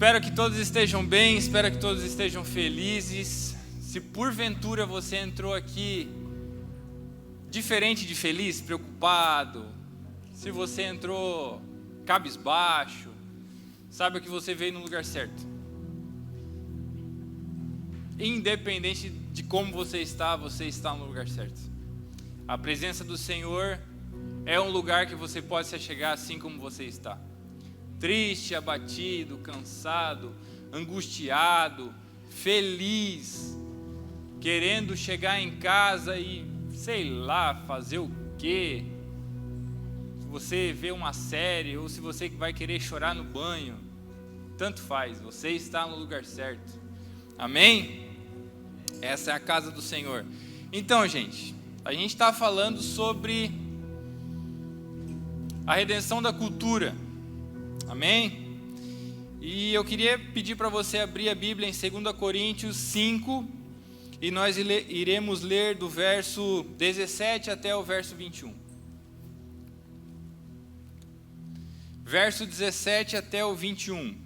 Espero que todos estejam bem, espero que todos estejam felizes. Se porventura você entrou aqui diferente de feliz, preocupado, se você entrou cabisbaixo, saiba que você veio no lugar certo. Independente de como você está no lugar certo. A presença do Senhor é um lugar que você pode se achegar assim como você está. Triste, abatido, cansado, angustiado, feliz, querendo chegar em casa e, sei lá, fazer o quê? Se você vê uma série ou se você vai querer chorar no banho, tanto faz, você está no lugar certo. Amém? Essa é a casa do Senhor. Então, gente, a gente está falando sobre a redenção da cultura. Amém? E eu queria pedir para você abrir a Bíblia em 2 Coríntios 5, e nós iremos ler do verso 17 até o verso 21. Verso 17 até o 21.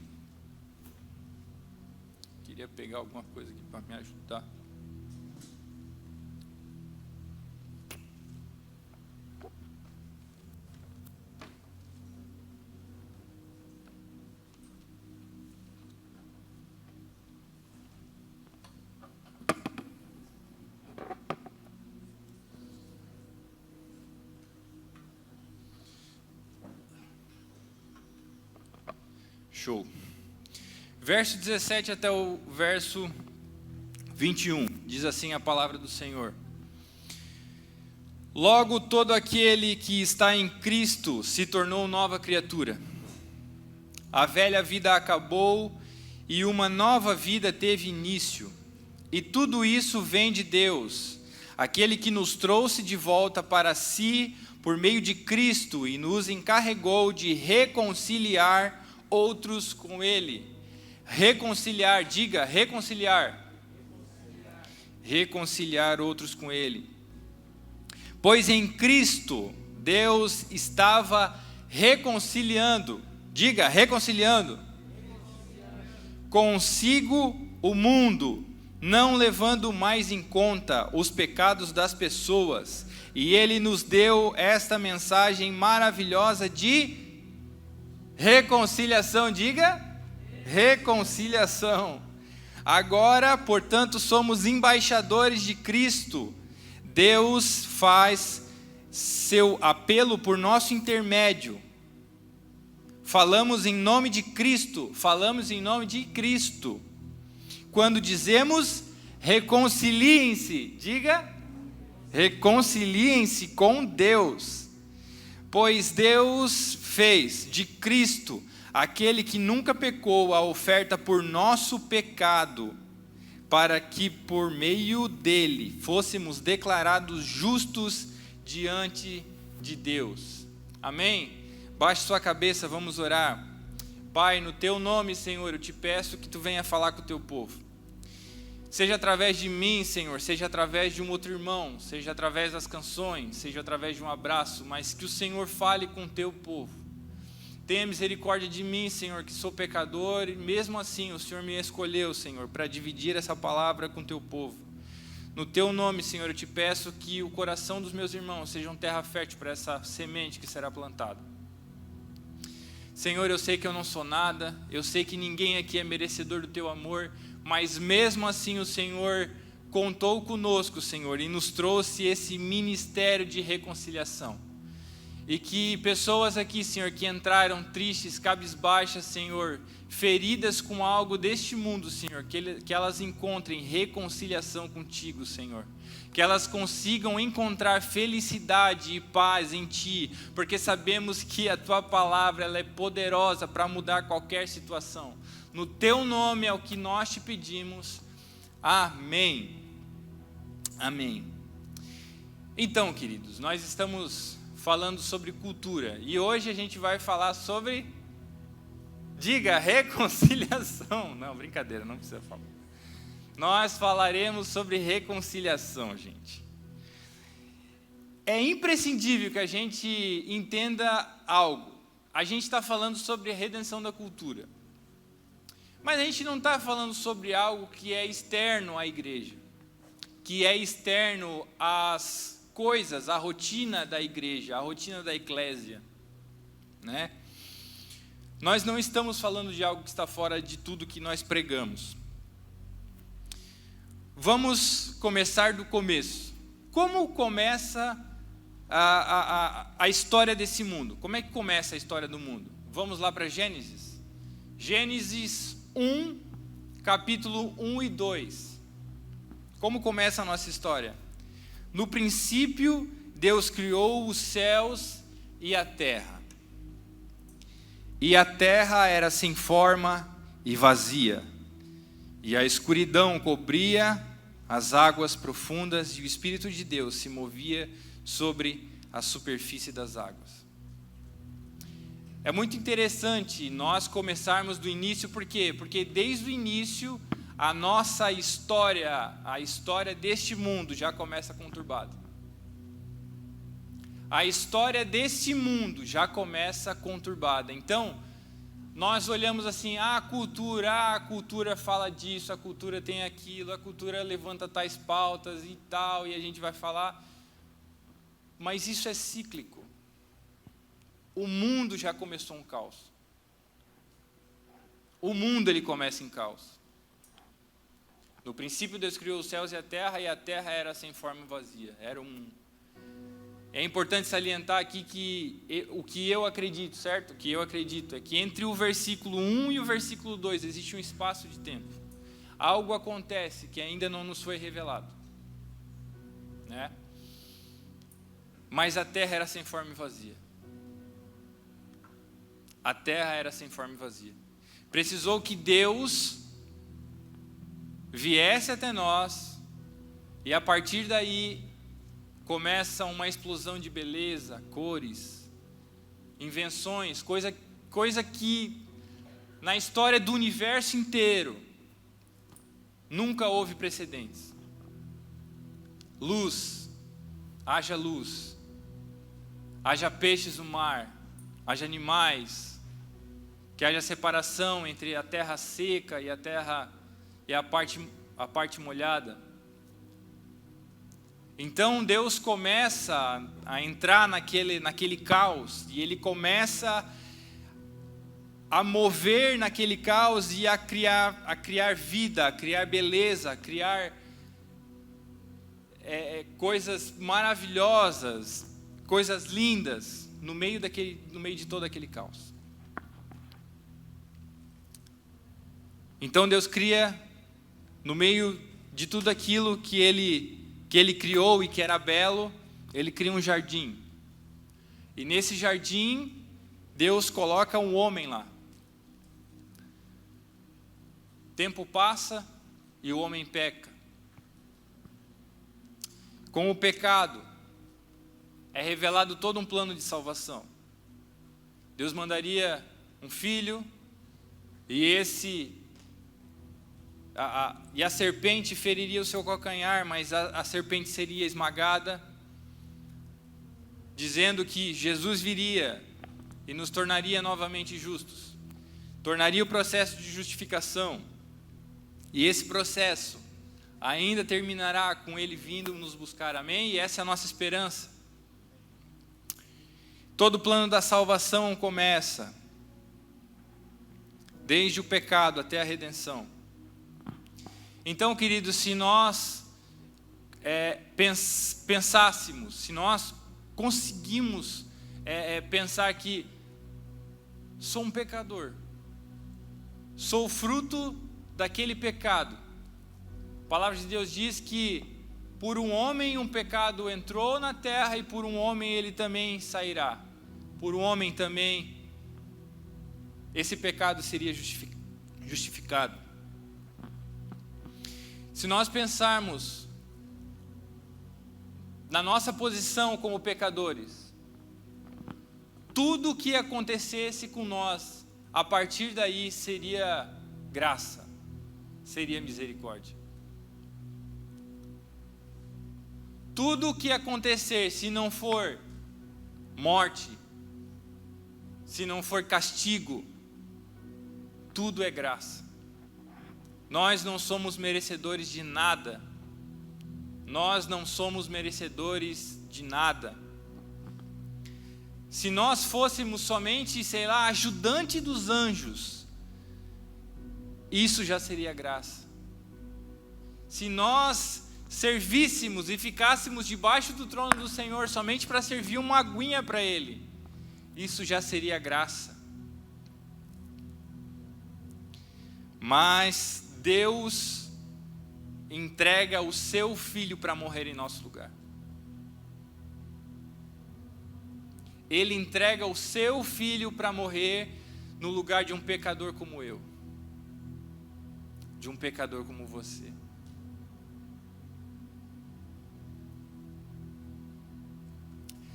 Queria pegar alguma coisa aqui para me ajudar. Show. Verso 17 até o verso 21, diz assim a palavra do Senhor. Logo todo aquele que está em Cristo se tornou nova criatura. A velha vida acabou e uma nova vida teve início. E tudo isso vem de Deus, aquele que nos trouxe de volta para si por meio de Cristo e nos encarregou de reconciliar outros com Ele. Reconciliar, diga reconciliar. Reconciliar outros com Ele. Pois em Cristo, Deus estava reconciliando, diga reconciliando, consigo o mundo, não levando mais em conta os pecados das pessoas. E Ele nos deu esta mensagem maravilhosa de reconciliação, diga reconciliação. Agora, portanto, somos embaixadores de Cristo. Deus faz seu apelo por nosso intermédio. Falamos em nome de Cristo, Quando dizemos reconciliem-se, diga reconciliem-se com Deus. Pois Deus fez de Cristo, aquele que nunca pecou, a oferta por nosso pecado, para que por meio dele fôssemos declarados justos diante de Deus. Amém? Baixe sua cabeça, vamos orar. Pai, no teu nome, Senhor, eu te peço que tu venha falar com o teu povo. Seja através de mim, Senhor, seja através de um outro irmão, seja através das canções, seja através de um abraço, mas que o Senhor fale com o teu povo. Tenha misericórdia de mim, Senhor, que sou pecador, e mesmo assim o Senhor me escolheu, Senhor, para dividir essa palavra com o teu povo. No teu nome, Senhor, eu te peço que o coração dos meus irmãos seja terra fértil para essa semente que será plantada. Senhor, eu sei que eu não sou nada, eu sei que ninguém aqui é merecedor do teu amor, mas mesmo assim o Senhor contou conosco, Senhor, e nos trouxe esse ministério de reconciliação. E que pessoas aqui, Senhor, que entraram tristes, cabisbaixas, Senhor, feridas com algo deste mundo, Senhor, que elas encontrem reconciliação contigo, Senhor. Que elas consigam encontrar felicidade e paz em Ti, porque sabemos que a Tua palavra ela é poderosa para mudar qualquer situação. No Teu nome é o que nós te pedimos. Amém. Amém. Então, queridos, nós estamos falando sobre cultura, e hoje a gente vai falar sobre, diga, reconciliação. Não, brincadeira, não precisa falar. Nós falaremos sobre reconciliação, gente. É imprescindível que a gente entenda algo. A gente está falando sobre a redenção da cultura. Mas a gente não está falando sobre algo que é externo à igreja, que é externo às coisas, à rotina da igreja, à rotina da eclésia, né? Nós não estamos falando de algo que está fora de tudo que nós pregamos. Vamos começar do começo. Como começa a história desse mundo? Como é que começa a história do mundo? Vamos lá para Gênesis. Gênesis 1, capítulo 1 e 2. Como começa a nossa história? No princípio, Deus criou os céus e a terra. E a terra era sem forma e vazia, e a escuridão cobria as águas profundas, e o Espírito de Deus se movia sobre a superfície das águas. É muito interessante nós começarmos do início, por quê? Porque desde o início, a nossa história, a história deste mundo já começa conturbada. A história desse mundo já começa conturbada. Então, nós olhamos assim, a cultura fala disso, a cultura tem aquilo, a cultura levanta tais pautas e tal, e a gente vai falar. Mas isso é cíclico. O mundo já começou um caos. O mundo ele começa em caos. No princípio Deus criou os céus e a terra era sem forma e vazia. É importante salientar aqui que o que eu acredito, certo? O que eu acredito é que entre o versículo 1 e o versículo 2 existe um espaço de tempo. Algo acontece que ainda não nos foi revelado, né? Mas a terra era sem forma e vazia. A terra era sem forma e vazia. Precisou que Deus viesse até nós e a partir daí começa uma explosão de beleza, cores, invenções, coisa que na história do universo inteiro nunca houve precedentes. Luz, haja peixes no mar, haja animais, que haja separação entre a terra seca e a terra e a parte molhada. Então Deus começa a entrar naquele caos, e Ele começa a mover naquele caos e a criar vida, a criar beleza, a criar coisas maravilhosas, coisas lindas, no meio de todo aquele caos. Então Deus cria, no meio de tudo aquilo que Ele criou e que era belo, Ele cria um jardim. E nesse jardim, Deus coloca um homem lá. Tempo passa e o homem peca. Com o pecado, é revelado todo um plano de salvação. Deus mandaria um filho, e a serpente feriria o seu calcanhar, mas a serpente seria esmagada, dizendo que Jesus viria e nos tornaria novamente justos. Tornaria o processo de justificação. E esse processo ainda terminará com Ele vindo nos buscar, amém? E essa é a nossa esperança. Todo o plano da salvação começa desde o pecado até a redenção. Então, queridos, se nós pensássemos, se nós conseguimos pensar que sou um pecador, sou fruto daquele pecado. A palavra de Deus diz que por um homem um pecado entrou na terra, e por um homem ele também sairá. Por um homem também esse pecado seria justificado. Se nós pensarmos na nossa posição como pecadores, tudo o que acontecesse com nós, a partir daí seria graça, seria misericórdia. Tudo o que acontecer, se não for morte, se não for castigo, tudo é graça. Nós não somos merecedores de nada. Nós não somos merecedores de nada. Se nós fôssemos somente, ajudante dos anjos, isso já seria graça. Se nós servíssemos e ficássemos debaixo do trono do Senhor somente para servir uma aguinha para Ele, isso já seria graça. Mas Deus entrega o seu Filho para morrer em nosso lugar. Ele entrega o seu Filho para morrer no lugar de um pecador como eu, de um pecador como você.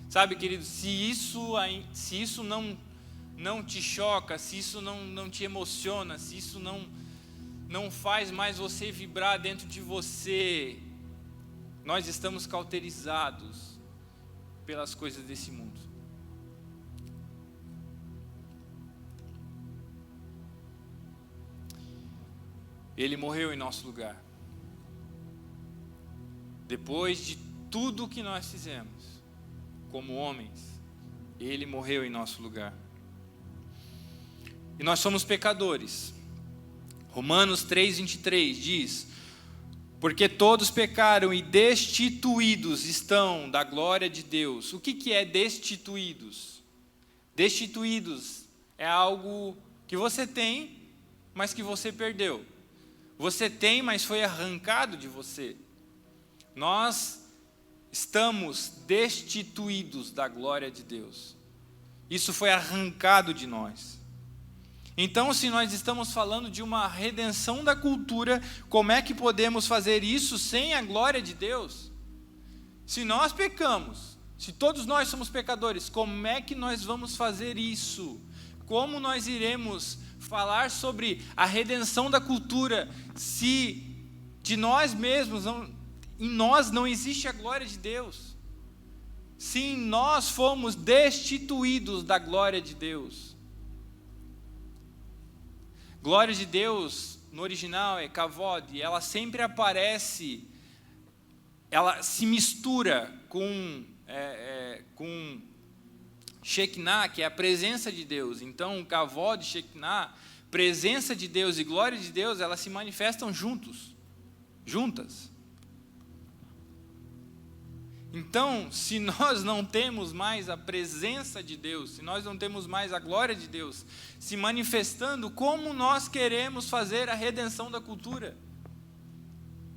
Sabe, querido, se isso não te choca, se isso não te emociona, se isso não faz mais você vibrar dentro de você, nós estamos cauterizados pelas coisas desse mundo. Ele morreu em nosso lugar. Depois de tudo que nós fizemos, como homens, Ele morreu em nosso lugar. E nós somos pecadores. Romanos 3:23 diz: porque todos pecaram e destituídos estão da glória de Deus. O que é destituídos? Destituídos é algo que você tem, mas que você perdeu. Você tem, mas foi arrancado de você. Nós estamos destituídos da glória de Deus. Isso foi arrancado de nós. Então, se nós estamos falando de uma redenção da cultura, como é que podemos fazer isso sem a glória de Deus? Se nós pecamos, se todos nós somos pecadores, como é que nós vamos fazer isso? Como nós iremos falar sobre a redenção da cultura se de nós mesmos, em nós não existe a glória de Deus? Se em nós fomos destituídos da glória de Deus. Glória de Deus, no original é kavod, e ela sempre aparece, ela se mistura com Shekinah, que é a presença de Deus. Então, kavod, Shekinah, presença de Deus e glória de Deus, elas se manifestam juntas. Então, se nós não temos mais a presença de Deus, se nós não temos mais a glória de Deus se manifestando, como nós queremos fazer a redenção da cultura?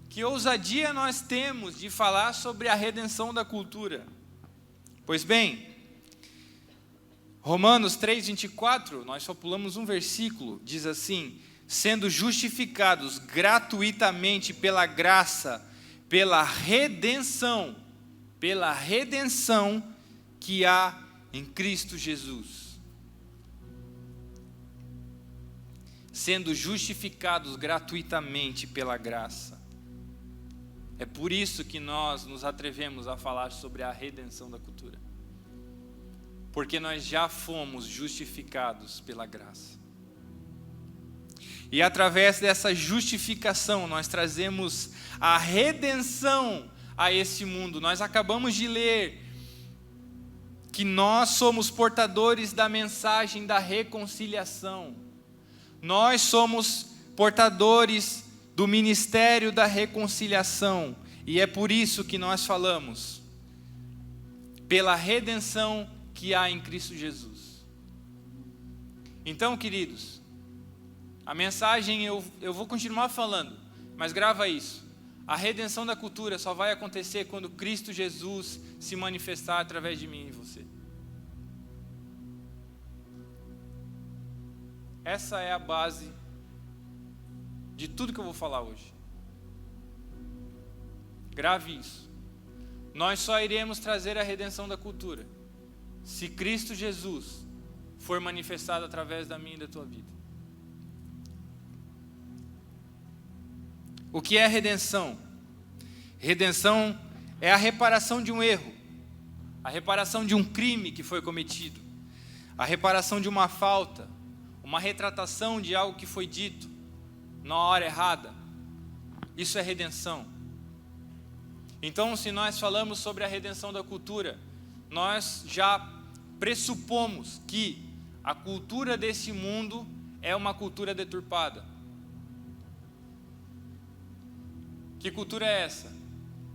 Que ousadia nós temos de falar sobre a redenção da cultura? Pois bem, Romanos 3:24, nós só pulamos um versículo, diz assim: sendo justificados gratuitamente pela graça, pela redenção que há em Cristo Jesus. Sendo justificados gratuitamente pela graça. É por isso que nós nos atrevemos a falar sobre a redenção da cultura. Porque nós já fomos justificados pela graça. E através dessa justificação nós trazemos a redenção a esse mundo. Nós acabamos de ler que nós somos portadores da mensagem da reconciliação. Nós somos portadores do ministério da reconciliação. E é por isso que nós falamos pela redenção que há em Cristo Jesus. Então, queridos, a mensagem eu vou continuar falando, mas grava isso. A redenção da cultura só vai acontecer quando Cristo Jesus se manifestar através de mim e você. Essa é a base de tudo que eu vou falar hoje. Grave isso. Nós só iremos trazer a redenção da cultura se Cristo Jesus for manifestado através da minha e da tua vida. O que é redenção? Redenção é a reparação de um erro, a reparação de um crime que foi cometido, a reparação de uma falta, uma retratação de algo que foi dito, na hora errada. Isso é redenção. Então, se nós falamos sobre a redenção da cultura, nós já pressupomos que a cultura desse mundo é uma cultura deturpada. Que cultura é essa?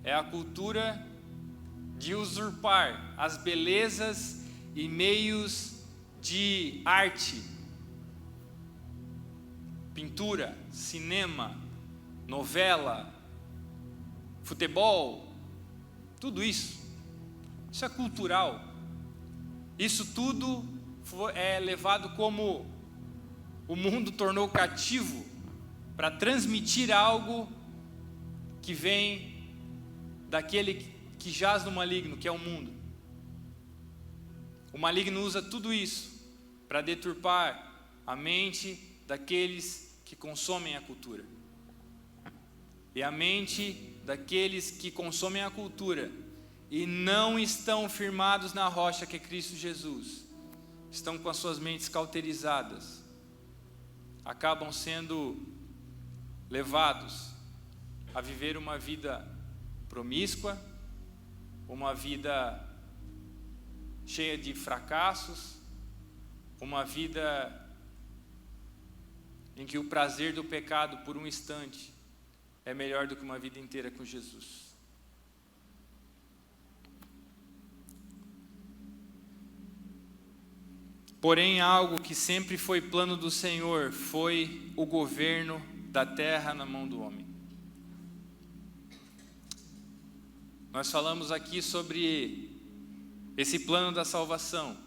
É a cultura de usurpar as belezas e meios de arte, pintura, cinema, novela, futebol, tudo isso. Isso é cultural. Isso tudo é levado como o mundo tornou cativo para transmitir algo que vem daquele que jaz no maligno, que é o mundo. O maligno usa tudo isso para deturpar a mente daqueles que consomem a cultura. E a mente daqueles que consomem a cultura e não estão firmados na rocha que é Cristo Jesus, estão com as suas mentes cauterizadas, acabam sendo levados a viver uma vida promíscua, uma vida cheia de fracassos, uma vida em que o prazer do pecado por um instante é melhor do que uma vida inteira com Jesus. Porém, algo que sempre foi plano do Senhor foi o governo da terra na mão do homem. Nós falamos aqui sobre esse plano da salvação,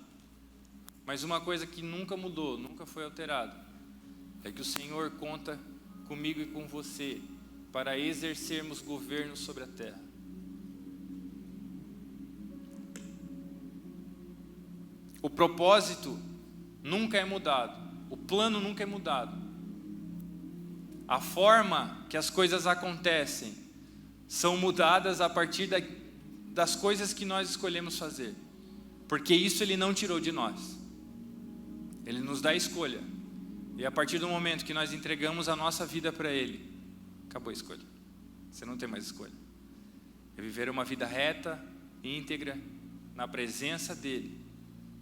mas uma coisa que nunca mudou, nunca foi alterada, é que o Senhor conta comigo e com você para exercermos governo sobre a terra. O propósito nunca é mudado, o plano nunca é mudado. A forma que as coisas acontecem são mudadas a partir das coisas que nós escolhemos fazer, porque isso Ele não tirou de nós. Ele nos dá a escolha, e a partir do momento que nós entregamos a nossa vida para Ele, acabou a escolha. Você não tem mais escolha. É viver uma vida reta, íntegra, na presença dEle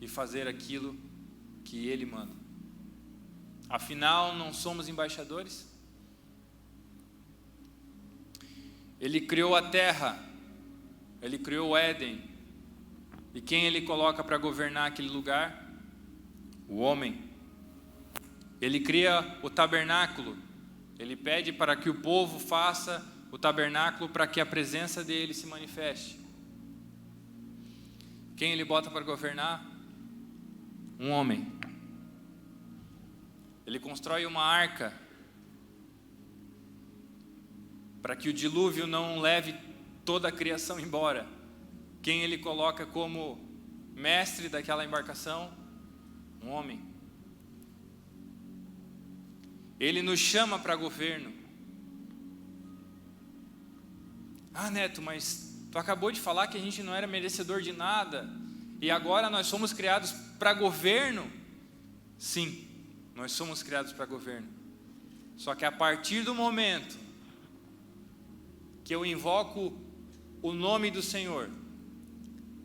e fazer aquilo que Ele manda. Afinal, não somos embaixadores? Ele criou a terra, Ele criou o Éden, e quem Ele coloca para governar aquele lugar? O homem. Ele cria o tabernáculo, Ele pede para que o povo faça o tabernáculo para que a presença dEle se manifeste. Quem Ele bota para governar? Um homem. Ele constrói uma arca para que o dilúvio não leve toda a criação embora. Quem Ele coloca como mestre daquela embarcação? Um homem. Ele nos chama para governo. Ah, Neto, mas tu acabou de falar que a gente não era merecedor de nada e agora nós somos criados para governo? Sim, nós somos criados para governo. Só que a partir do momento que eu invoco o nome do Senhor,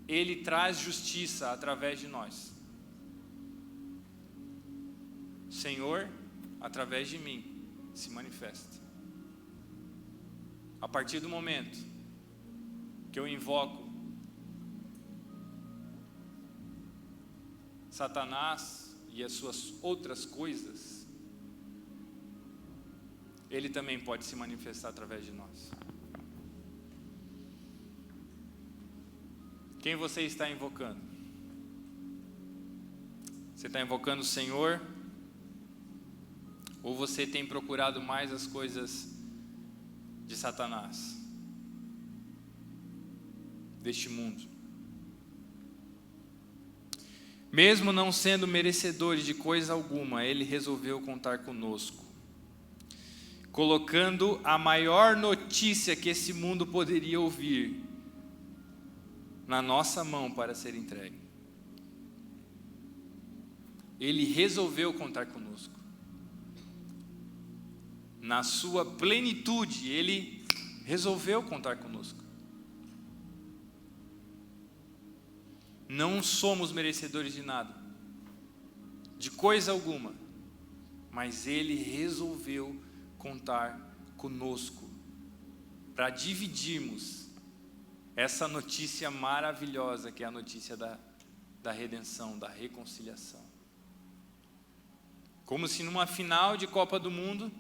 Ele traz justiça através de nós. Senhor, através de mim, se manifesta. A partir do momento que eu invoco Satanás e as suas outras coisas, ele também pode se manifestar através de nós. Quem você está invocando? Você está invocando o Senhor? Ou você tem procurado mais as coisas de Satanás, deste mundo? Mesmo não sendo merecedores de coisa alguma, Ele resolveu contar conosco, colocando a maior notícia que esse mundo poderia ouvir na nossa mão para ser entregue. Ele resolveu contar conosco. na sua plenitude, Ele resolveu contar conosco. Não somos merecedores de nada, de coisa alguma, mas Ele resolveu contar conosco, para dividirmos essa notícia maravilhosa, que é a notícia da redenção, da reconciliação. Como se numa final de Copa do Mundo,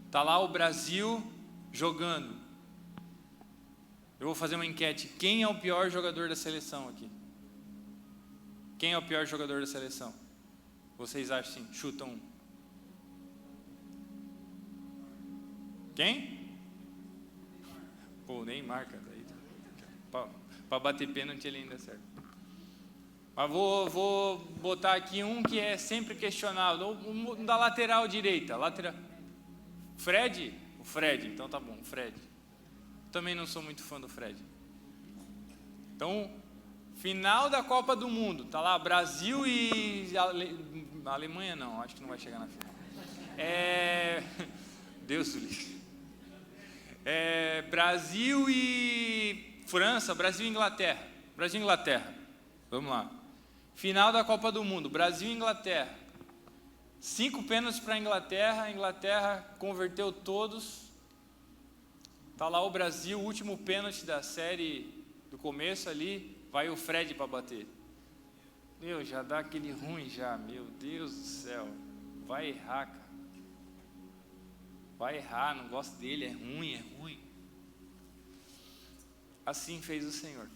está lá o Brasil jogando. Eu vou fazer uma enquete: quem é o pior jogador da seleção aqui? Quem é o pior jogador da seleção? Vocês acham sim? Chutam um. Quem? Pô, Neymar, cara. Para bater pênalti ele ainda serve. Mas vou botar aqui um que é sempre questionado, um da lateral direita. Fred? O Fred, então tá bom, o Fred. Também não sou muito fã do Fred. Então, final da Copa do Mundo, tá lá Brasil e Alemanha não, acho que não vai chegar na final. Deus do livre. Brasil e França, Brasil e Inglaterra. Brasil e Inglaterra. Vamos lá. Final da Copa do Mundo, Brasil e Inglaterra. 5 pênaltis para a Inglaterra converteu todos. Está lá o Brasil, o último pênalti da série do começo ali, vai o Fred para bater. Meu, já dá aquele ruim já, meu Deus do céu. Vai errar, cara. Vai errar, não gosto dele, é ruim. Assim fez o Senhor.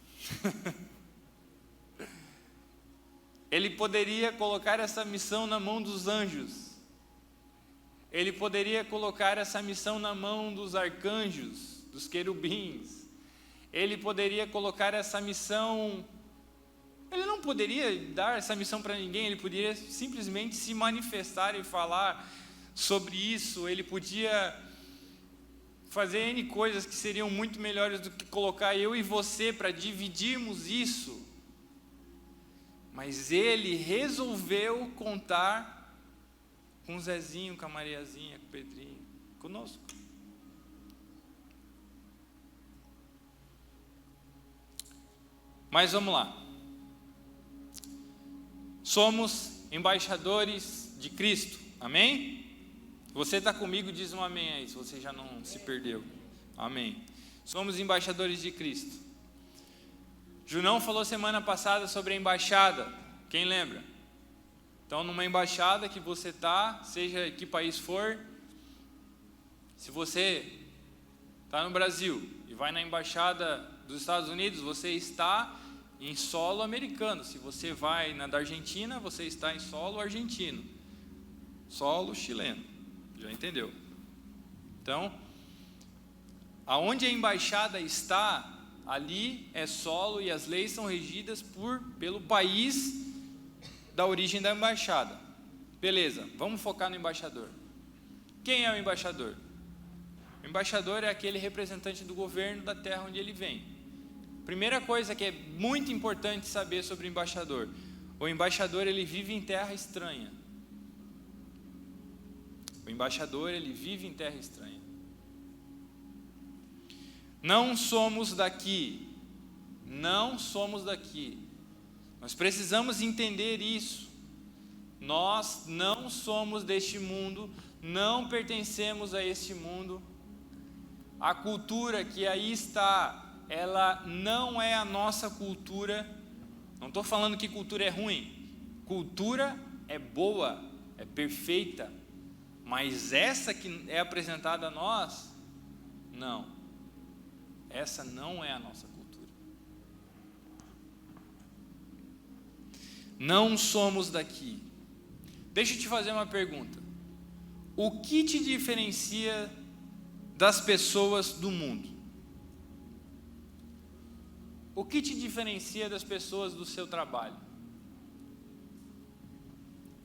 Ele poderia colocar essa missão na mão dos anjos. Ele poderia colocar essa missão na mão dos arcanjos, dos querubins. Ele poderia colocar essa missão... Ele não poderia dar essa missão para ninguém, ele poderia simplesmente se manifestar e falar sobre isso. Ele podia fazer N coisas que seriam muito melhores do que colocar eu e você para dividirmos isso. Mas ele resolveu contar com o Zezinho, com a Mariazinha, com o Pedrinho, conosco. Mas vamos lá. Somos embaixadores de Cristo, amém? Você está comigo, diz um amém aí, se você já não se perdeu. Amém. Somos embaixadores de Cristo. Junão falou semana passada sobre a embaixada, quem lembra? Então, numa embaixada que você está, seja que país for, se você está no Brasil e vai na embaixada dos Estados Unidos, você está em solo americano. Se você vai na da Argentina, você está em solo argentino, solo chileno, já entendeu? Então, aonde a embaixada está, ali é solo e as leis são regidas pelo país da origem da embaixada. Beleza, vamos focar no embaixador. Quem é o embaixador? O embaixador é aquele representante do governo da terra onde ele vem. Primeira coisa que é muito importante saber sobre o embaixador: o embaixador, ele vive em terra estranha. O embaixador, ele vive em terra estranha. Não somos daqui. Não somos daqui. Nós precisamos entender isso. Nós não somos deste mundo, não pertencemos a este mundo. A cultura que aí está, ela não é a nossa cultura. Não estou falando que cultura é ruim. Cultura é boa, é perfeita. Mas essa que é apresentada a nós, não. Essa não é a nossa cultura. Não somos daqui. Deixa eu te fazer uma pergunta. O que te diferencia das pessoas do mundo? O que te diferencia das pessoas do seu trabalho?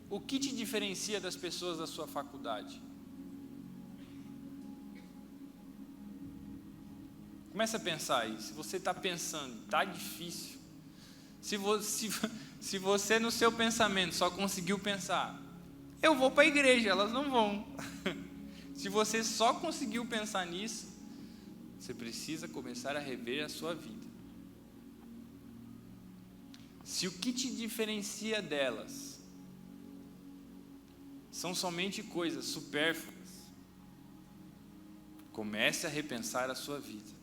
O que te diferencia das pessoas da sua faculdade? Comece a pensar aí. Se você está pensando, está difícil. Se você no seu pensamento só conseguiu pensar, eu vou para a igreja, elas não vão. Se você só conseguiu pensar nisso, você precisa começar a rever a sua vida. Se o que te diferencia delas são somente coisas supérfluas, comece a repensar a sua vida.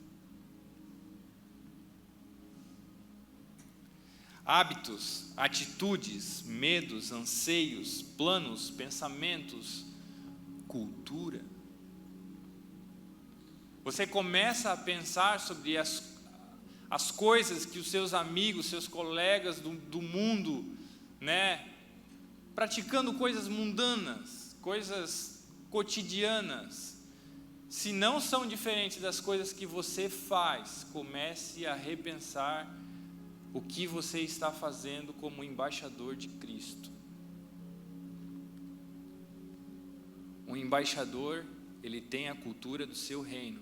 Hábitos, atitudes, medos, anseios, planos, pensamentos, cultura. Você começa a pensar sobre as coisas que os seus amigos, seus colegas do mundo, né, praticando coisas mundanas, coisas cotidianas, se não são diferentes das coisas que você faz, comece a repensar o que você está fazendo como embaixador de Cristo. Um embaixador, ele tem a cultura do seu reino.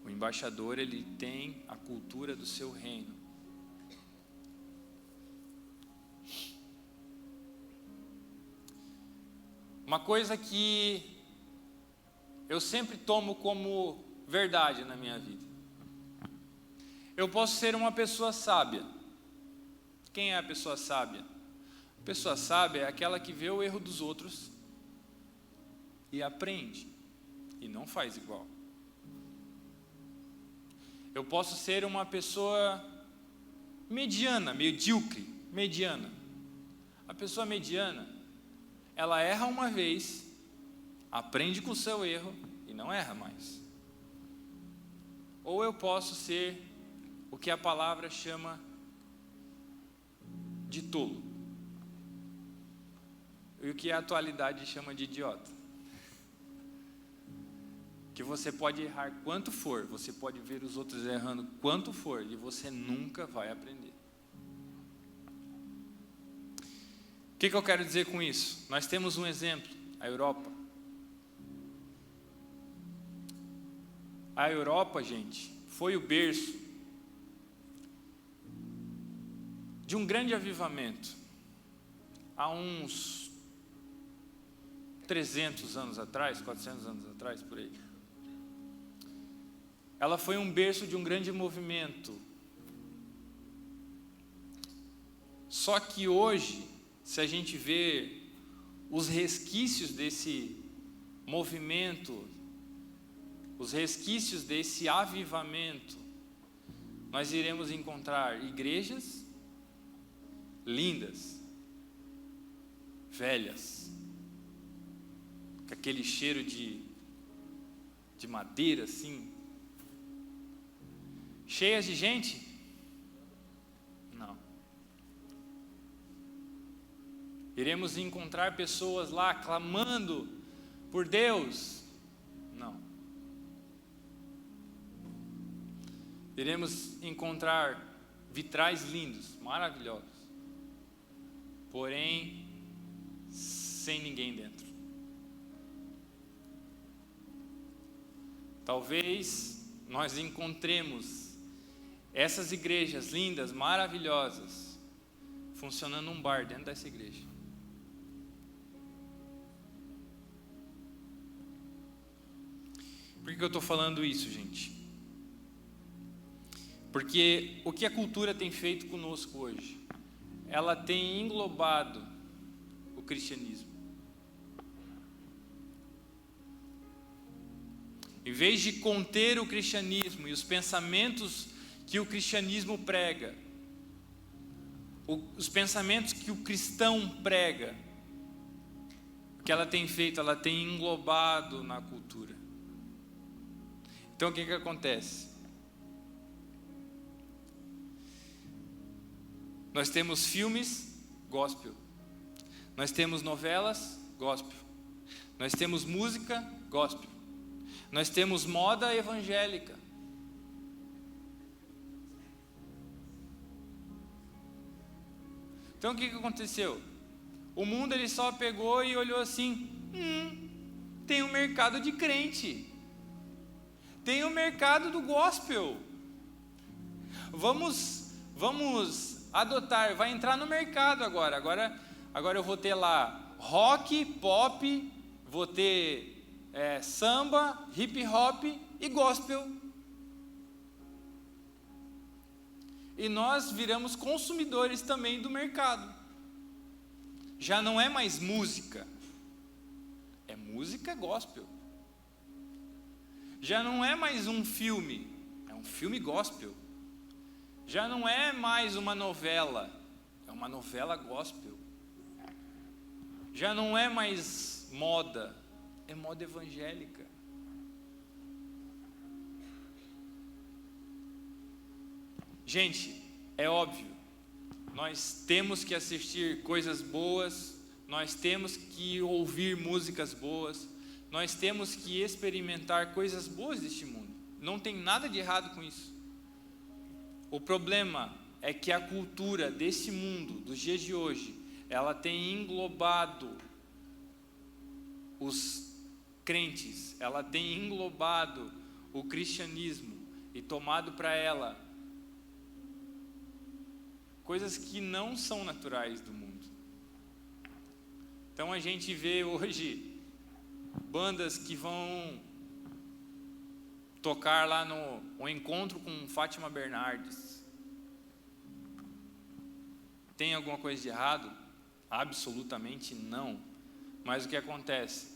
O embaixador, ele tem a cultura do seu reino. Uma coisa que eu sempre tomo como verdade na minha vida: eu posso ser uma pessoa sábia. Quem é a pessoa sábia? A pessoa sábia é aquela que vê o erro dos outros e aprende, e não faz igual. Eu posso ser uma pessoa mediana, mediana. A pessoa mediana, ela erra uma vez, aprende com o seu erro e não erra mais. Ou eu posso ser o que a palavra chama de tolo, e o que a atualidade chama de idiota. Que você pode errar quanto for, você pode ver os outros errando quanto for, e você nunca vai aprender. O que eu quero dizer com isso? Nós temos um exemplo, a Europa. A Europa, gente, foi o berço de um grande avivamento, há uns 300 anos atrás, 400 anos atrás, por aí. Ela foi um berço de um grande movimento. Só que hoje, se a gente vê os resquícios desse movimento, os resquícios desse avivamento, nós iremos encontrar igrejas lindas, velhas, com aquele cheiro de madeira assim, cheias de gente? Não. Iremos encontrar pessoas lá clamando por Deus? Não. Iremos encontrar vitrais lindos, maravilhosos, porém sem ninguém dentro. Talvez nós encontremos essas igrejas lindas, maravilhosas, funcionando um bar dentro dessa igreja. Por que eu estou falando isso, gente? Porque o que a cultura tem feito conosco hoje? Ela tem englobado o cristianismo. Em vez de conter o cristianismo e os pensamentos que o cristianismo prega, os pensamentos que o cristão prega, o que ela tem feito? Ela tem englobado na cultura. Então o que acontece? Nós temos filmes gospel, nós temos novelas gospel, nós temos música gospel, nós temos moda evangélica. Então o que aconteceu? O mundo ele só pegou e olhou assim: tem um mercado de crente, tem o mercado do gospel, vamos adotar, vai entrar no mercado agora eu vou ter lá rock, pop, vou ter samba, hip hop e gospel. E nós viramos consumidores também do mercado. Já não é mais música, é música gospel. Já não é mais um filme, é um filme gospel. Já não é mais uma novela, é uma novela gospel. Já não é mais moda, é moda evangélica. Gente, é óbvio, nós temos que assistir coisas boas, nós temos que ouvir músicas boas, nós temos que experimentar coisas boas deste mundo. Não tem nada de errado com isso. O problema é que a cultura desse mundo, dos dias de hoje, ela tem englobado os crentes, ela tem englobado o cristianismo e tomado para ela coisas que não são naturais do mundo. Então a gente vê hoje bandas que vão tocar lá no encontro com Fátima Bernardes. Tem alguma coisa de errado? Absolutamente não. Mas o que acontece?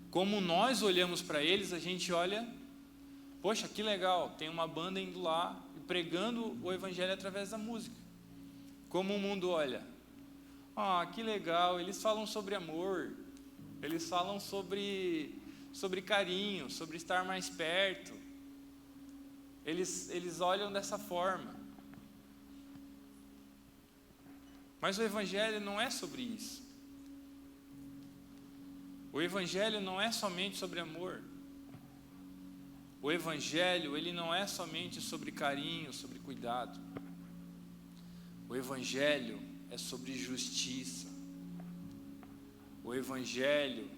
Como nós olhamos para eles, a gente olha, poxa, que legal, tem uma banda indo lá e pregando o evangelho através da música. Como o mundo olha, que legal, eles falam sobre amor, eles falam sobre carinho, sobre estar mais perto. Eles olham dessa forma. Mas o evangelho não é sobre isso. O evangelho não é somente sobre amor. O evangelho, ele não é somente sobre carinho, sobre cuidado. O evangelho é sobre justiça. O evangelho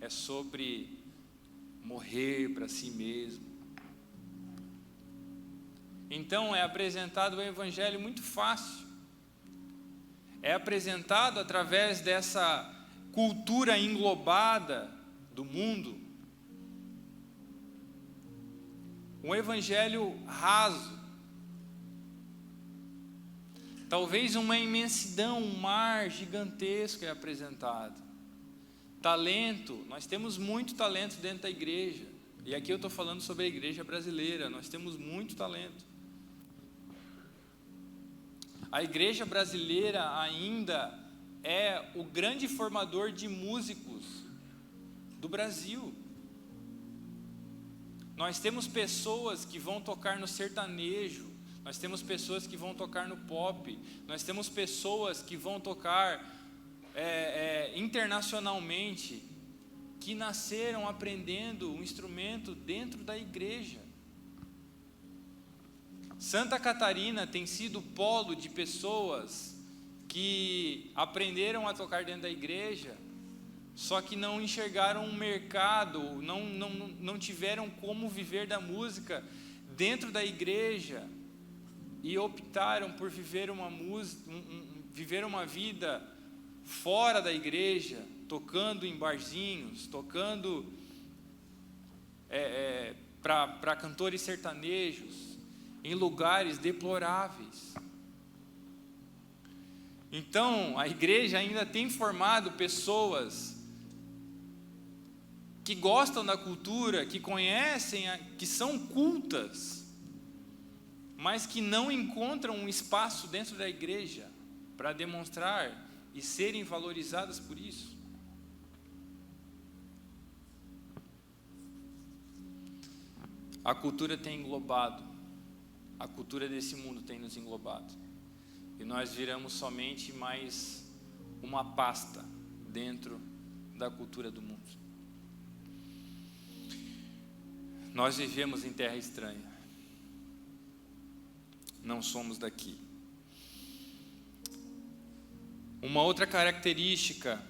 é sobre morrer para si mesmo. Então é apresentado o evangelho muito fácil. É apresentado através dessa cultura englobada do mundo. Um evangelho raso. Talvez uma imensidão, um mar gigantesco é apresentado. Talento, nós temos muito talento dentro da igreja. E aqui eu estou falando sobre a igreja brasileira, nós temos muito talento. A igreja brasileira ainda é o grande formador de músicos do Brasil. Nós temos pessoas que vão tocar no sertanejo, nós temos pessoas que vão tocar no pop, nós temos pessoas que vão tocar internacionalmente, que nasceram aprendendo um instrumento dentro da igreja. Santa Catarina tem sido polo de pessoas que aprenderam a tocar dentro da igreja, só que não enxergaram um mercado, não tiveram como viver da música dentro da igreja, e optaram por viver uma vida fora da igreja, tocando em barzinhos, tocando para cantores sertanejos, em lugares deploráveis. Então, a igreja ainda tem formado pessoas que gostam da cultura, que conhecem, que são cultas, mas que não encontram um espaço dentro da igreja para demonstrar e serem valorizadas por isso. A cultura tem englobado, a cultura desse mundo tem nos englobado, e nós viramos somente mais uma pasta dentro da cultura do mundo. Nós vivemos em terra estranha, não somos daqui. Uma outra característica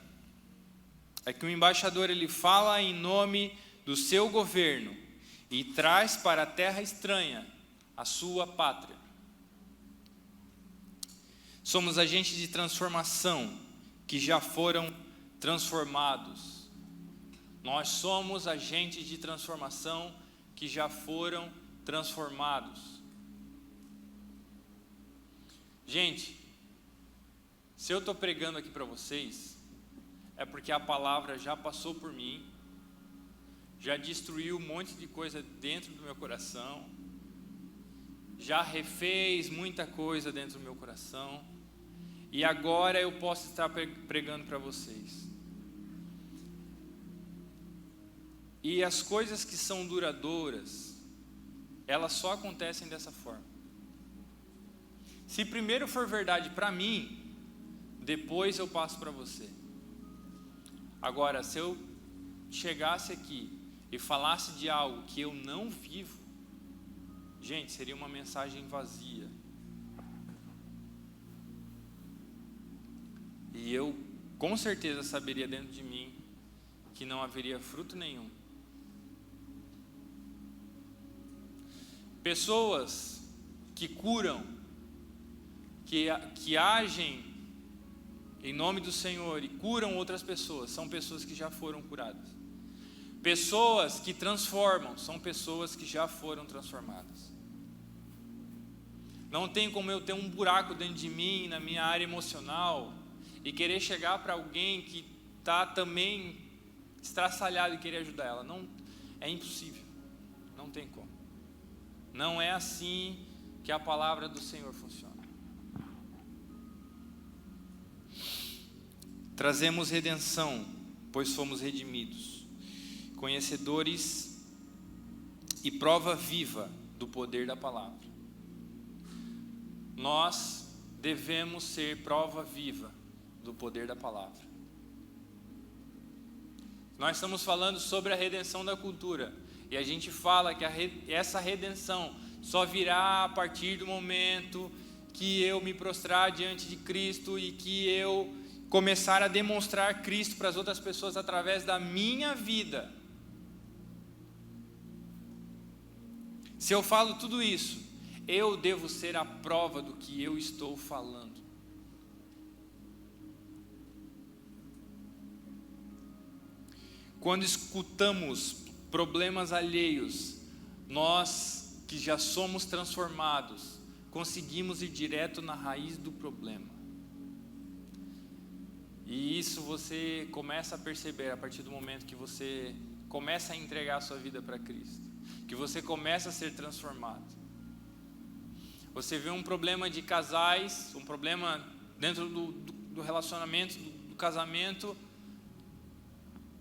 é que o embaixador ele fala em nome do seu governo e traz para a terra estranha a sua pátria. Somos agentes de transformação que já foram transformados Nós somos agentes de transformação que já foram transformados. Gente, se eu estou pregando aqui para vocês, é porque a palavra já passou por mim, já destruiu um monte de coisa dentro do meu coração, já refez muita coisa dentro do meu coração, e agora eu posso estar pregando para vocês. E as coisas que são duradouras, elas só acontecem dessa forma. Se primeiro for verdade para mim, depois eu passo para você. Agora, se eu chegasse aqui e falasse de algo que eu não vivo, gente, seria uma mensagem vazia. E eu com certeza saberia dentro de mim que não haveria fruto nenhum. Pessoas que curam, que agem em nome do Senhor e curam outras pessoas, são pessoas que já foram curadas. Pessoas que transformam, são pessoas que já foram transformadas. Não tem como eu ter um buraco dentro de mim, na minha área emocional, e querer chegar para alguém que está também estraçalhado e querer ajudar ela. Não, é impossível, não tem como. Não é assim que a palavra do Senhor funciona. Trazemos redenção, pois fomos redimidos, conhecedores e prova viva do poder da palavra. Nós devemos ser prova viva do poder da palavra. Nós estamos falando sobre a redenção da cultura, e a gente fala que essa redenção só virá a partir do momento que eu me prostrar diante de Cristo e que eu começar a demonstrar Cristo para as outras pessoas através da minha vida. Se eu falo tudo isso, eu devo ser a prova do que eu estou falando. Quando escutamos problemas alheios, nós que já somos transformados, conseguimos ir direto na raiz do problema. E isso você começa a perceber a partir do momento que você começa a entregar a sua vida para Cristo, que você começa a ser transformado. Você vê um problema de casais, um problema dentro do relacionamento, do casamento.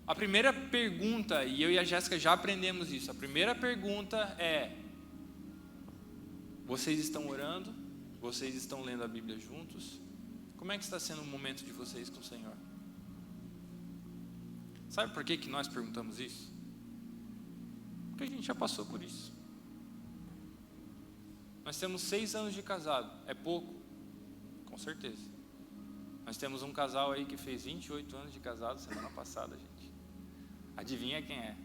A primeira pergunta, e eu e a Jéssica já aprendemos isso, a primeira pergunta é: vocês estão orando? Vocês estão lendo a Bíblia juntos? Como é que está sendo o momento de vocês com o Senhor? Sabe por que nós perguntamos isso? Porque a gente já passou por isso. Nós temos 6 anos de casado, é pouco? Com certeza. Nós temos um casal aí que fez 28 anos de casado semana passada, gente. Adivinha quem é?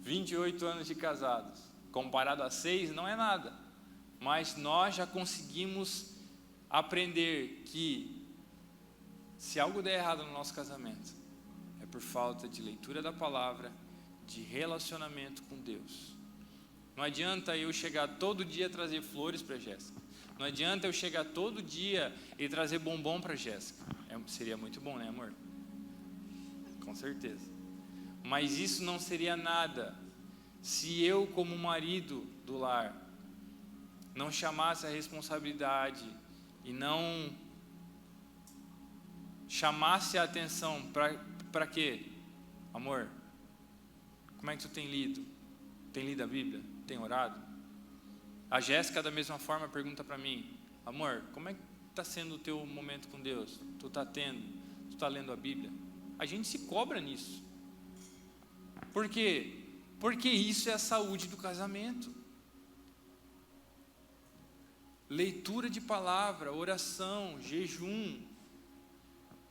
28 anos de casados. Comparado a 6, não é nada. Mas nós já conseguimos aprender que se algo der errado no nosso casamento, é por falta de leitura da palavra, de relacionamento com Deus. Não adianta eu chegar todo dia a trazer flores para Jéssica. Não adianta eu chegar todo dia e trazer bombom para Jéssica. Seria muito bom, né, amor? Com certeza. Mas isso não seria nada se eu, como marido do lar, não chamasse a responsabilidade e não chamasse a atenção para quê? Amor, como é que tu tem lido? Tem lido a Bíblia? Tem orado? A Jéssica da mesma forma pergunta para mim: amor, como é que está sendo o teu momento com Deus? Tu está tendo? Tu está lendo a Bíblia? A gente se cobra nisso. Por quê? Porque isso é a saúde do casamento. Leitura de palavra, oração, jejum.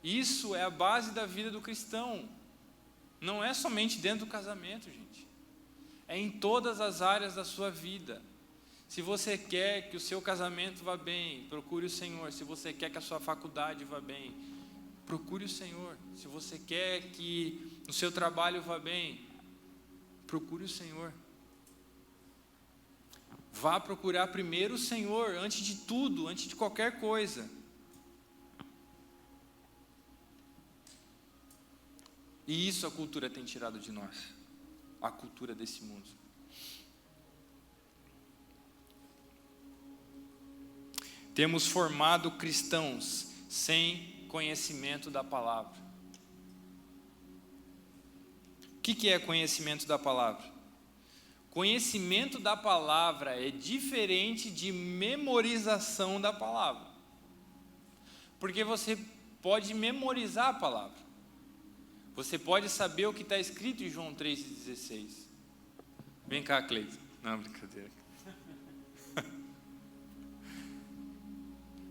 Isso é a base da vida do cristão. Não é somente dentro do casamento, gente. É em todas as áreas da sua vida. Se você quer que o seu casamento vá bem, procure o Senhor. Se você quer que a sua faculdade vá bem, procure o Senhor. Se você quer que no seu trabalho vá bem, procure o Senhor. Vá procurar primeiro o Senhor, antes de tudo, antes de qualquer coisa. E isso a cultura tem tirado de nós, a cultura desse mundo. Temos formado cristãos sem conhecimento da palavra. O que é conhecimento da palavra? Conhecimento da palavra é diferente de memorização da palavra. Porque você pode memorizar a palavra. Você pode saber o que está escrito em João 3,16. Vem cá, Cleiton. Não, brincadeira.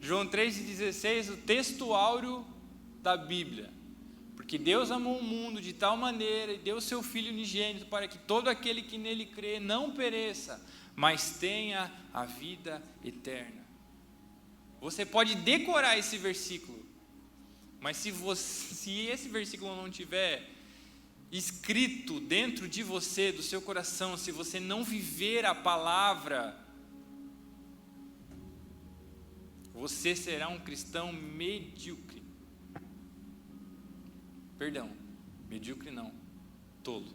João 3,16, o texto áureo da Bíblia. Porque Deus amou o mundo de tal maneira e deu o seu Filho unigênito para que todo aquele que nele crê não pereça, mas tenha a vida eterna. Você pode decorar esse versículo, mas se esse versículo não tiver escrito dentro de você, do seu coração, se você não viver a palavra, você será um cristão medíocre. Perdão, medíocre não, tolo.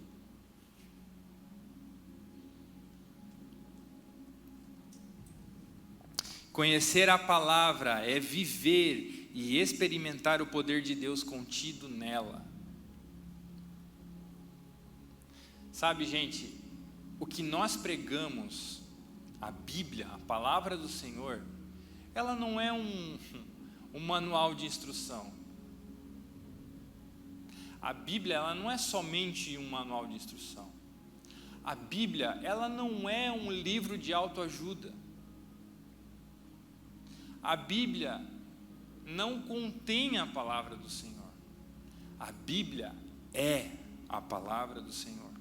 Conhecer a palavra é viver e experimentar o poder de Deus contido nela. Sabe, gente, o que nós pregamos, a Bíblia, a palavra do Senhor, ela não é um manual de instrução. A Bíblia, ela não é somente um manual de instrução. A Bíblia, ela não é um livro de autoajuda. A Bíblia não contém a palavra do Senhor. A Bíblia é a palavra do Senhor.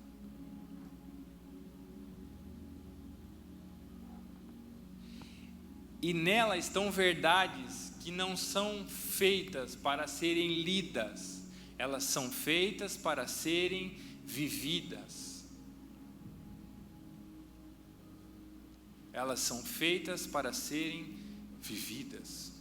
E nela estão verdades que não são feitas para serem lidas. Elas são feitas para serem vividas. Elas são feitas para serem vividas.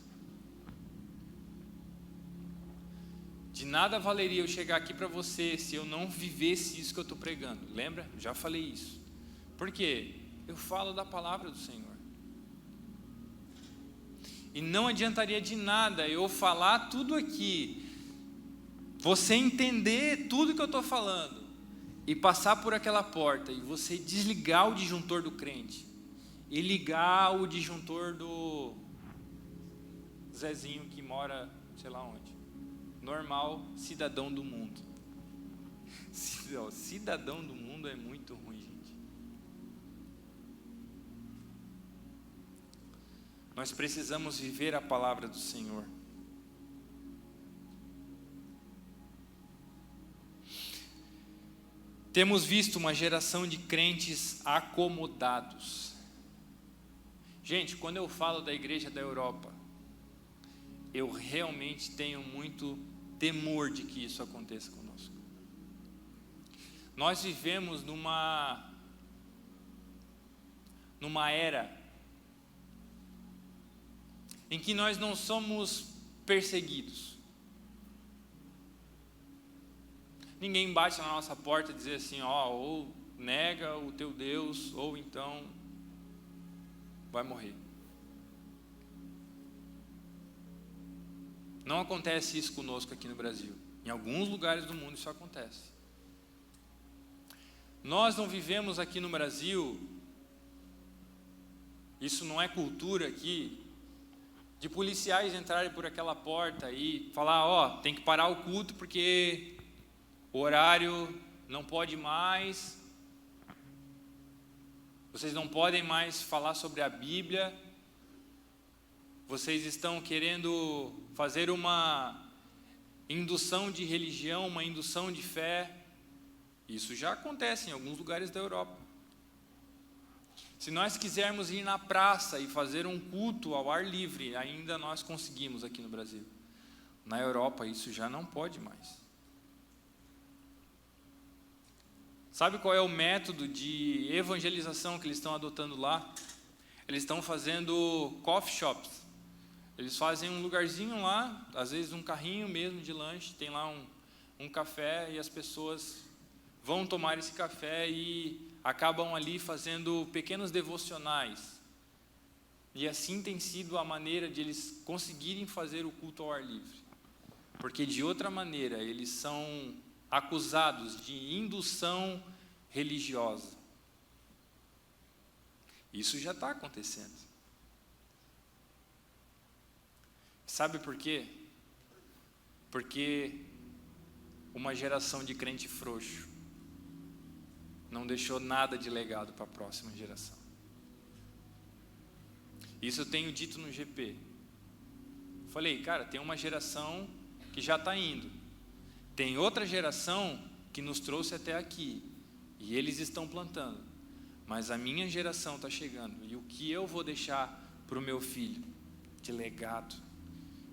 De nada valeria eu chegar aqui para você se eu não vivesse isso que eu estou pregando. Lembra? Já falei isso. Por quê? Eu falo da palavra do Senhor. E não adiantaria de nada eu falar tudo aqui, você entender tudo que eu estou falando e passar por aquela porta e você desligar o disjuntor do crente e ligar o disjuntor do Zezinho que mora sei lá onde, normal, cidadão do mundo. Cidadão do mundo é muito ruim, gente. Nós precisamos viver a palavra do Senhor. Temos visto uma geração de crentes acomodados. Gente, quando eu falo da igreja da Europa, eu realmente tenho muito temor de que isso aconteça conosco. Nós vivemos numa era em que nós não somos perseguidos. Ninguém bate na nossa porta e diz assim, ou nega o teu Deus, ou então vai morrer. Não acontece isso conosco aqui no Brasil. Em alguns lugares do mundo isso acontece. Nós não vivemos aqui no Brasil, isso não é cultura aqui, de policiais entrarem por aquela porta e falar, tem que parar o culto porque o horário não pode mais, vocês não podem mais falar sobre a Bíblia, vocês estão querendo fazer uma indução de religião, uma indução de fé. Isso já acontece em alguns lugares da Europa. Se nós quisermos ir na praça e fazer um culto ao ar livre, ainda nós conseguimos aqui no Brasil. Na Europa isso já não pode mais. Sabe qual é o método de evangelização que eles estão adotando lá? Eles estão fazendo coffee shops. Eles fazem um lugarzinho lá, às vezes um carrinho mesmo de lanche, tem lá um café e as pessoas vão tomar esse café e acabam ali fazendo pequenos devocionais. E assim tem sido a maneira de eles conseguirem fazer o culto ao ar livre. Porque de outra maneira eles são acusados de indução religiosa. Isso já está acontecendo. Sabe por quê? Porque uma geração de crente frouxo não deixou nada de legado para a próxima geração. Isso eu tenho dito no GP. Falei, cara, tem uma geração que já está indo. Tem outra geração que nos trouxe até aqui. E eles estão plantando. Mas a minha geração está chegando. E o que eu vou deixar para o meu filho de legado?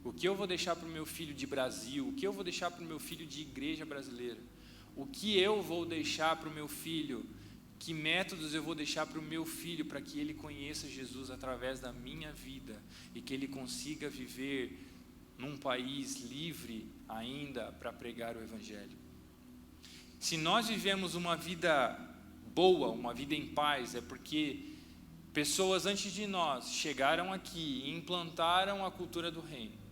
O que eu vou deixar para o meu filho de Brasil? O que eu vou deixar para o meu filho de igreja brasileira? O que eu vou deixar para o meu filho? Que métodos eu vou deixar para o meu filho para que ele conheça Jesus através da minha vida e que ele consiga viver num país livre ainda para pregar o Evangelho? Se nós vivemos uma vida boa, uma vida em paz, é porque pessoas antes de nós chegaram aqui e implantaram a cultura do reino.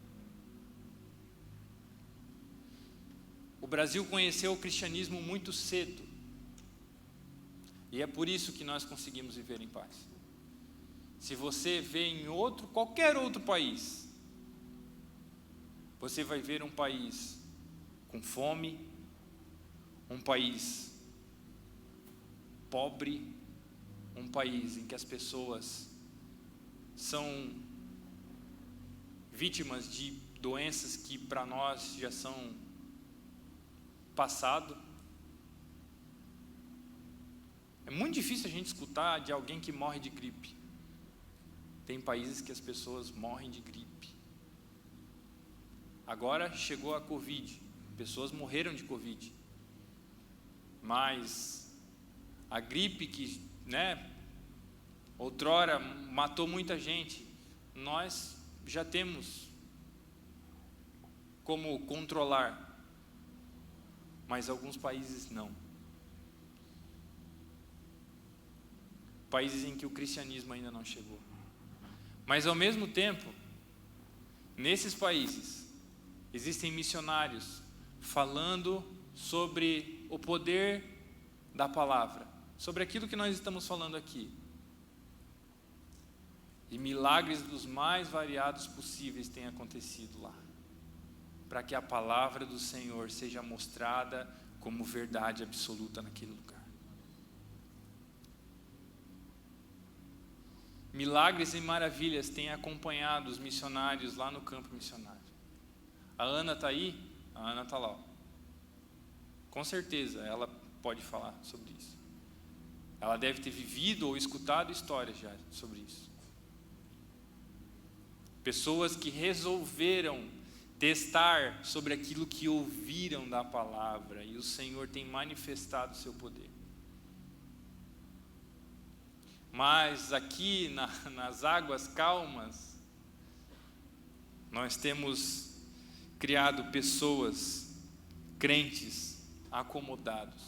O Brasil conheceu o cristianismo muito cedo. E é por isso que nós conseguimos viver em paz. Se você vê em qualquer outro país, você vai ver um país com fome, um país pobre, um país em que as pessoas são vítimas de doenças que para nós já são passado. É muito difícil a gente escutar de alguém que morre de gripe. Tem países que as pessoas morrem de gripe. Agora chegou a Covid, pessoas morreram de Covid. Mas a gripe que, outrora matou muita gente, nós já temos como controlar, mas alguns países não. Países em que o cristianismo ainda não chegou. Mas ao mesmo tempo, nesses países, existem missionários falando sobre o poder da palavra, sobre aquilo que nós estamos falando aqui. E milagres dos mais variados possíveis têm acontecido lá, para que a palavra do Senhor seja mostrada como verdade absoluta naquele lugar. Milagres e maravilhas têm acompanhado os missionários lá no campo missionário. A Ana está aí? A Ana está lá. Ó. Com certeza, ela pode falar sobre isso. Ela deve ter vivido ou escutado histórias já sobre isso. Pessoas que resolveram testar sobre aquilo que ouviram da palavra, e o Senhor tem manifestado o seu poder. Mas aqui nas águas calmas, nós temos criado pessoas, crentes, acomodados.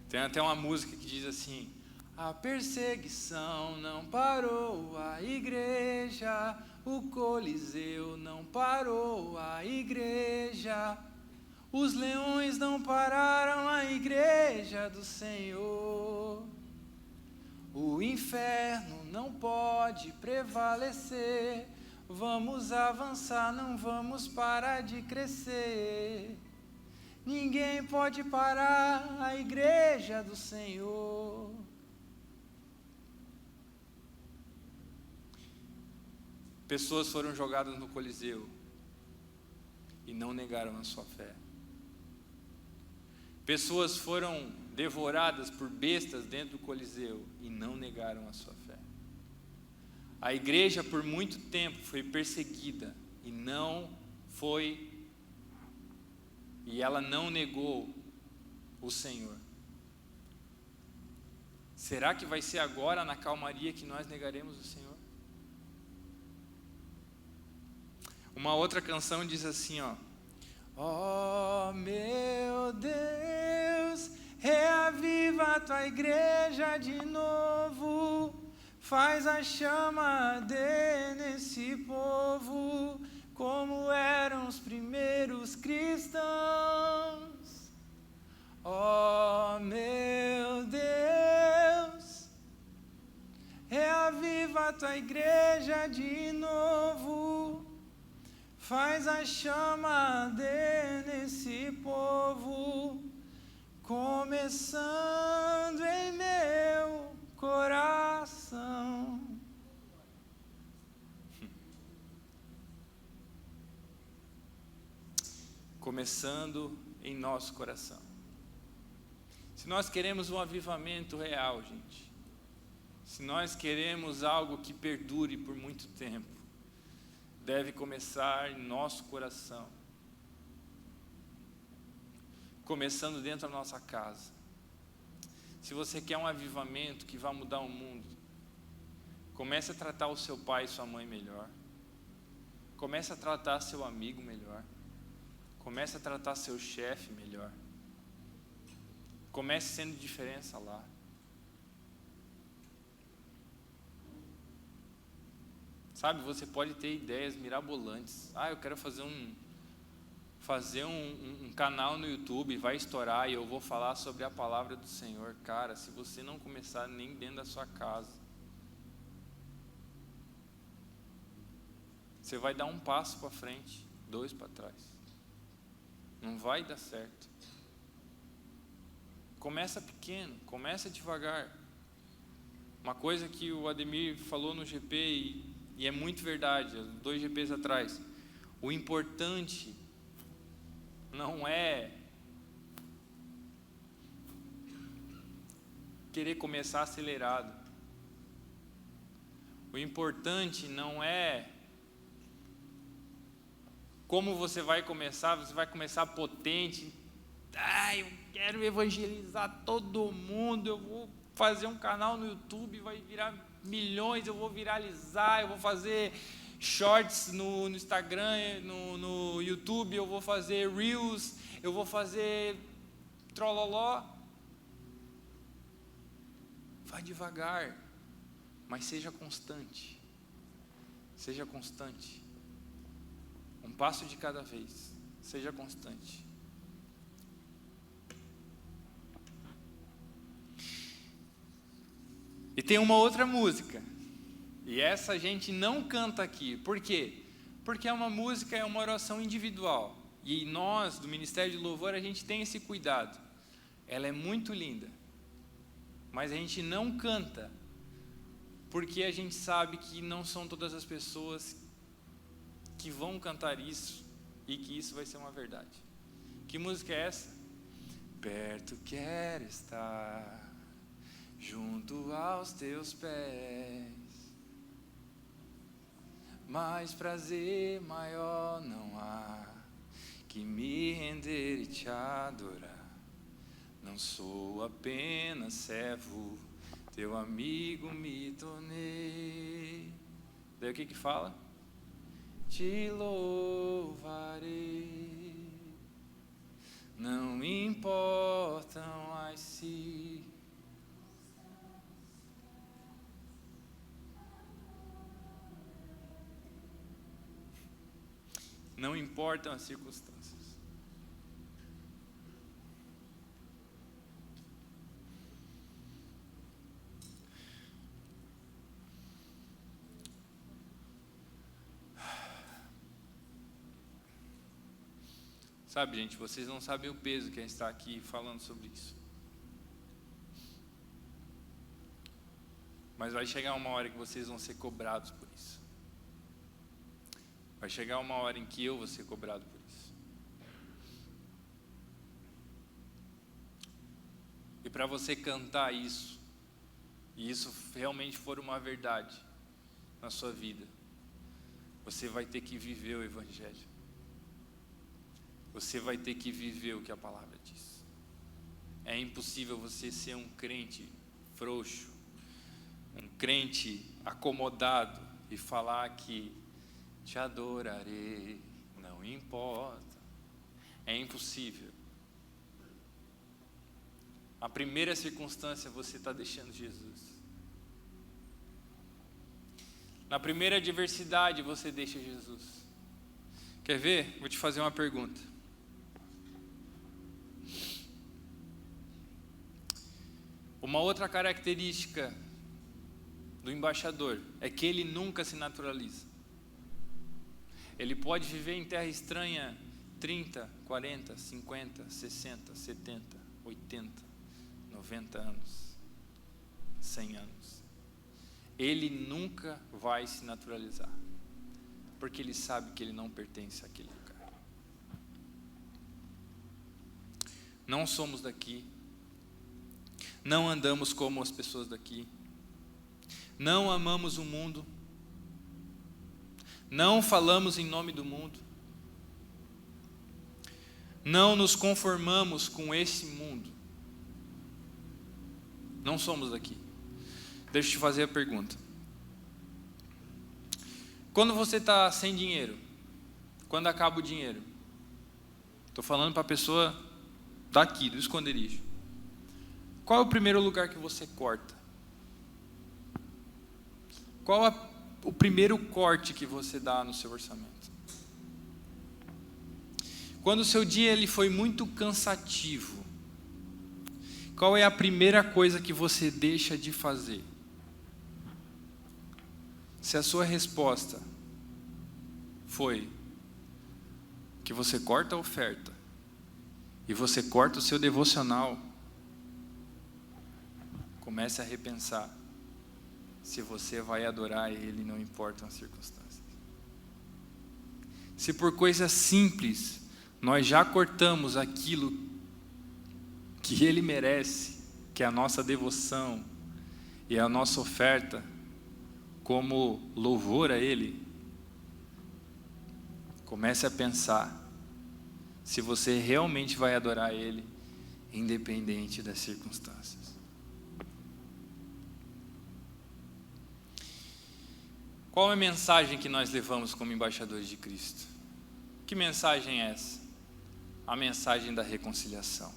Tem até uma música que diz assim: a perseguição não parou a igreja, o Coliseu não parou a igreja, os leões não pararam a igreja do Senhor. O inferno não pode prevalecer. Vamos avançar, não vamos parar de crescer. Ninguém pode parar a igreja do Senhor. Pessoas foram jogadas no Coliseu e não negaram a sua fé. Pessoas foram devoradas por bestas dentro do Coliseu e não negaram a sua fé. A igreja por muito tempo foi perseguida e ela não negou o Senhor. Será que vai ser agora na calmaria que nós negaremos o Senhor? Uma outra canção diz assim, ó: ó meu Deus, reaviva a tua igreja de novo, faz a chama arder nesse povo, como eram os primeiros cristãos. Ó meu Deus, reaviva a tua igreja de novo, faz a chama arder nesse povo, começando em meu coração. Começando em nosso coração. Se nós queremos um avivamento real, gente, se nós queremos algo que perdure por muito tempo, deve começar em nosso coração, começando dentro da nossa casa. Se você quer um avivamento que vai mudar o mundo, comece a tratar o seu pai e sua mãe melhor, comece a tratar seu amigo melhor, comece a tratar seu chefe melhor, comece sendo diferença lá. Sabe, você pode ter ideias mirabolantes. Eu quero fazer um canal no YouTube, vai estourar e eu vou falar sobre a palavra do Senhor. Cara, se você não começar nem dentro da sua casa, você vai dar um passo para frente, 2 para trás. Não vai dar certo. Começa pequeno, começa devagar. Uma coisa que o Ademir falou no GP e é muito verdade, 2 GPs atrás: o importante não é querer começar acelerado. O importante não é como você vai começar potente. Eu quero evangelizar todo mundo, eu vou fazer um canal no YouTube, vai virar milhões, eu vou viralizar, eu vou fazer shorts no Instagram, no YouTube, eu vou fazer reels, eu vou fazer trololó. Vai devagar, mas seja constante. Seja constante. Um passo de cada vez. Seja constante. E tem uma outra música, e essa a gente não canta aqui. Por quê? Porque é uma oração individual, e nós do Ministério de Louvor a gente tem esse cuidado. Ela é muito linda, mas a gente não canta porque a gente sabe que não são todas as pessoas que vão cantar isso e que isso vai ser uma verdade. Que música é essa? Perto quero estar, junto aos teus pés, mais prazer maior não há que me render e te adorar. Não sou apenas servo, teu amigo me tornei. Daí o que fala? Te louvarei, não importam as circunstâncias. Não importam as circunstâncias. Sabe, gente, vocês não sabem o peso que é estar aqui falando sobre isso. Mas vai chegar uma hora que vocês vão ser cobrados por isso. Vai chegar uma hora em que eu vou ser cobrado por isso. E para você cantar isso, e isso realmente for uma verdade, na sua vida, você vai ter que viver o Evangelho. Você vai ter que viver o que a palavra diz. É impossível você ser um crente frouxo, um crente acomodado e falar que te adorarei, não importa. É impossível. A primeira circunstância, você está deixando Jesus. Na primeira adversidade, você deixa Jesus. Quer ver? Vou te fazer uma pergunta. Uma outra característica do embaixador é que ele nunca se naturaliza. Ele pode viver em terra estranha 30, 40, 50, 60, 70, 80, 90 anos, 100 anos. Ele nunca vai se naturalizar, porque ele sabe que ele não pertence àquele lugar. Não somos daqui, não andamos como as pessoas daqui, não amamos o mundo, não falamos em nome do mundo, não nos conformamos com esse mundo. Não somos daqui. Deixa eu te fazer a pergunta. Quando você está sem dinheiro, quando acaba o dinheiro, estou falando para a pessoa daqui, do esconderijo, qual é o primeiro lugar que você corta? Qual é o primeiro corte que você dá no seu orçamento? Quando o seu dia ele foi muito cansativo, qual é a primeira coisa que você deixa de fazer? Se a sua resposta foi que você corta a oferta e você corta o seu devocional, comece a repensar se você vai adorar Ele, não importam as circunstâncias. Se por coisas simples nós já cortamos aquilo que Ele merece, que é a nossa devoção e a nossa oferta, como louvor a Ele, comece a pensar se você realmente vai adorar Ele, independente das circunstâncias. Qual é a mensagem que nós levamos como embaixadores de Cristo? Que mensagem é essa? A mensagem da reconciliação.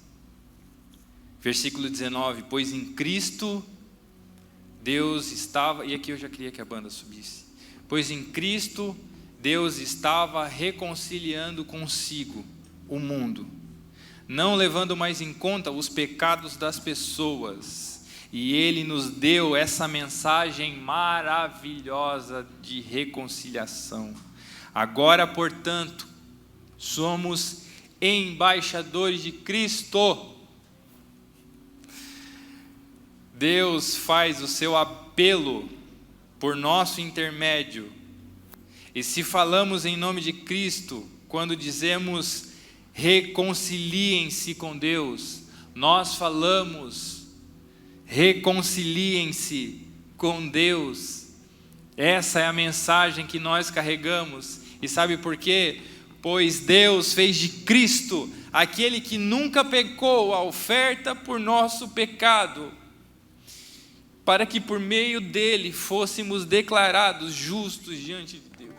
Versículo 19: pois em Cristo Deus estava, e aqui eu já queria que a banda subisse, pois em Cristo Deus estava reconciliando consigo o mundo, não levando mais em conta os pecados das pessoas, e Ele nos deu essa mensagem maravilhosa de reconciliação. Agora, portanto, somos embaixadores de Cristo. Deus faz o seu apelo por nosso intermédio. E se falamos em nome de Cristo, quando dizemos reconciliem-se com Deus, nós falamos reconciliem-se com Deus. Essa é a mensagem que nós carregamos. E sabe por quê? Pois Deus fez de Cristo aquele que nunca pecou a oferta por nosso pecado, para que por meio dele fôssemos declarados justos diante de Deus.